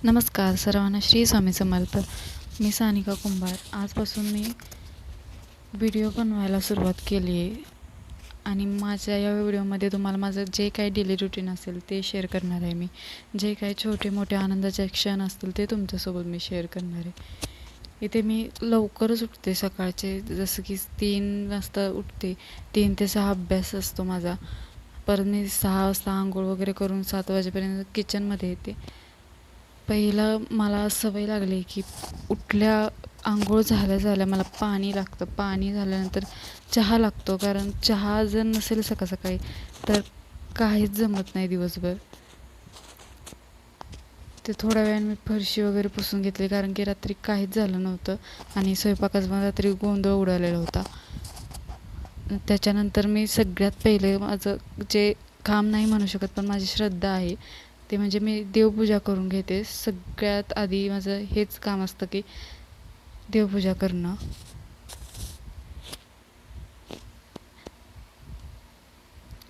नमस्कार सर्वांना, श्री स्वामी समर्थ. मी सानिका कुंभार. आजपासून मी व्हिडिओ बनवायला सुरुवात केली आहे आणि माझ्या या व्हिडिओमध्ये तुम्हाला माझं जे काही डेली रुटीन असेल ते शेअर करणार आहे. मी जे काही छोटे मोठे आनंदाचे क्षण असतील ते तुमच्यासोबत मी शेअर करणार आहे. इथे मी लवकरच उठते सकाळचे, जसं की 3 वाजता उठते. 3 ते 6 अभ्यास असतो माझा. परत मी 6 वाजता आंघोळ वगैरे करून 7 वाजेपर्यंत किचनमध्ये येते. पहिलं मला सवय लागली की आंघोळ झाल्या मला पाणी लागतं. पाणी झाल्यानंतर चहा लागतो, कारण चहा जर नसेल सकाळी तर काहीच जमत नाही दिवसभर. ते थोड्या वेळाने मी फरशी वगैरे पुसून घेतली, कारण की रात्री काहीच झालं नव्हतं आणि स्वयंपाकाचा पण रात्री गोंधळ उडालेला होता. त्याच्यानंतर मी सगळ्यात पहिले माझं जे काम नाही म्हणू शकत, पण माझी श्रद्धा आहे, ते म्हणजे मी देवपूजा करून घेते. सगळ्यात आधी माझं हेच काम असतं की देवपूजा करणं.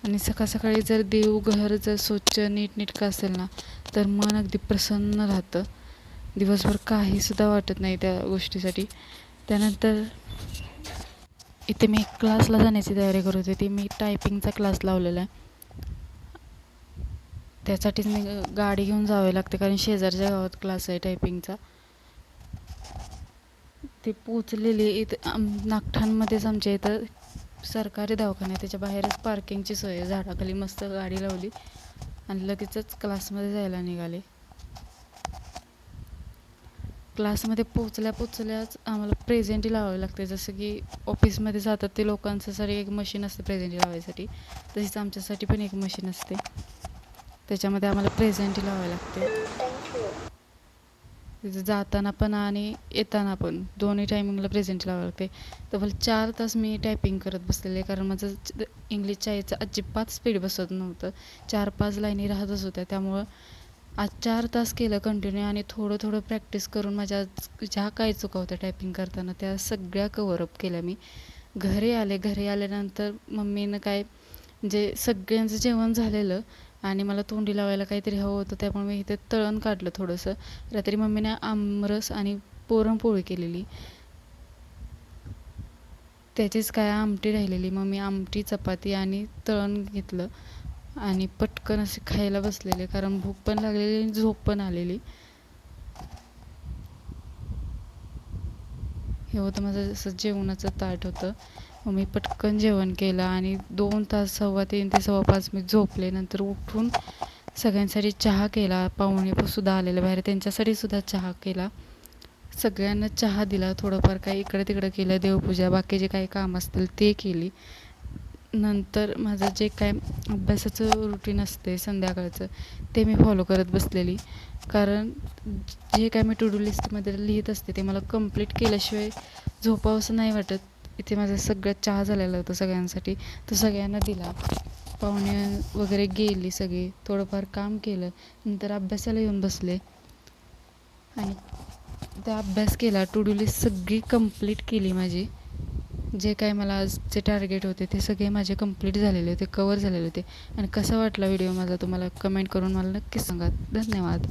आणि सकाळी जर देवघर जर स्वच्छ नीटनेटकं असेल ना, तर मन अगदी प्रसन्न राहतं. दिवसभर काहीसुद्धा वाटत नाही त्या गोष्टीसाठी. त्यानंतर इथे मी क्लासला जाण्याची तयारी करत होते. मी टायपिंगचा क्लास लावलेला आहे. त्यासाठीच मी गाडी घेऊन जावे लागते, कारण शेजारच्या गावात क्लास आहे टायपिंगचा. ते पोचलेली इथं नागठाणमध्येच आमच्या इथं सरकारी दवाखाना आहे. त्याच्या बाहेरच पार्किंगची सोय आहे. झाडाखाली मस्त गाडी लावली आणि लगेचच क्लासमध्ये जायला निघाले. क्लासमध्ये पोचल्याच आम्हाला प्रेझेंटी लावावी लागते. जसं की ऑफिसमध्ये जातात ते लोकांच्यासाठी एक मशीन असते प्रेझेंटी लावायसाठी, तशीच आमच्यासाठी पण एक मशीन असते. त्याच्यामध्ये आम्हाला प्रेझेंटी लावावी लागते. तिथं जाताना पण आणि येताना पण दोन्ही टायमिंगला प्रेझेंटी लावावी लागते. तब्बल 4 तास मी टायपिंग करत बसलेले, कारण माझं इंग्लिशच्या याचं अजिबात स्पीड बसत नव्हतं. 4-5 लाईनी राहतच होत्या. त्यामुळं आज 4 तास केलं कंटिन्यू, आणि थोडं प्रॅक्टिस करून माझ्या ज्या काही चुका होत्या टायपिंग करताना त्या सगळ्या कव्हरअप केल्या मी. घरी आल्यानंतर मम्मीनं काय म्हणजे सगळ्यांचं जेवण झालेलं आणि मला तोंडी लावायला काहीतरी हवं होतं, त्यामुळे मी इथे तळण काढलं थोडंसं. रात्री मम्मीने आमरस आणि पुरणपोळी केलेली, त्याचीच काय आमटी राहिलेली. मग मी आमटी, चपाती आणि तळण घेतलं आणि पटकन असे खायला बसलेले, कारण भूक पण लागलेली आणि झोप पण आलेली. हे होतं माझं जसं जेवणाचं ताट होतं. मग मी पटकन जेवण केलं आणि 2 तास 3:15 ते 5:15 मी झोपले. नंतर उठून सगळ्यांसाठी चहा केला. पाहुणेसुद्धा आलेले बाहेर, त्यांच्यासाठी सुद्धा चहा केला. सगळ्यांना चहा दिला. थोडंफार काही इकडं तिकडं केलं, देवपूजा, बाकीचे काही काम असतील ते केली. नंतर माझं जे काय अभ्यासाचं रुटीन असते संध्याकाळचं, ते मी फॉलो करत बसलेली, कारण जे काय मी टू डू लिस्टमध्ये लिहित असते ते मला कंप्लीट केल्याशिवाय झोपावंसं नाही वाटत. इथे माझा सगळं चहा झालेला होता सगळ्यांसाठी, तो सगळ्यांना दिला. पाहुणे वगैरे गेली सगळी. थोडंफार काम केलं, नंतर अभ्यासाला येऊन बसले आणि त्या अभ्यास केला. टू डू लिस्ट सगळी कंप्लीट केली माझी. जे काय मला आज जे टार्गेट होते ते सगळे माझे कंप्लीट झालेले होते, कवर झालेले होते. आणि कसा वाटला व्हिडिओ माझा तुम्हाला कमेंट करून मला नक्कीच सांगा. धन्यवाद.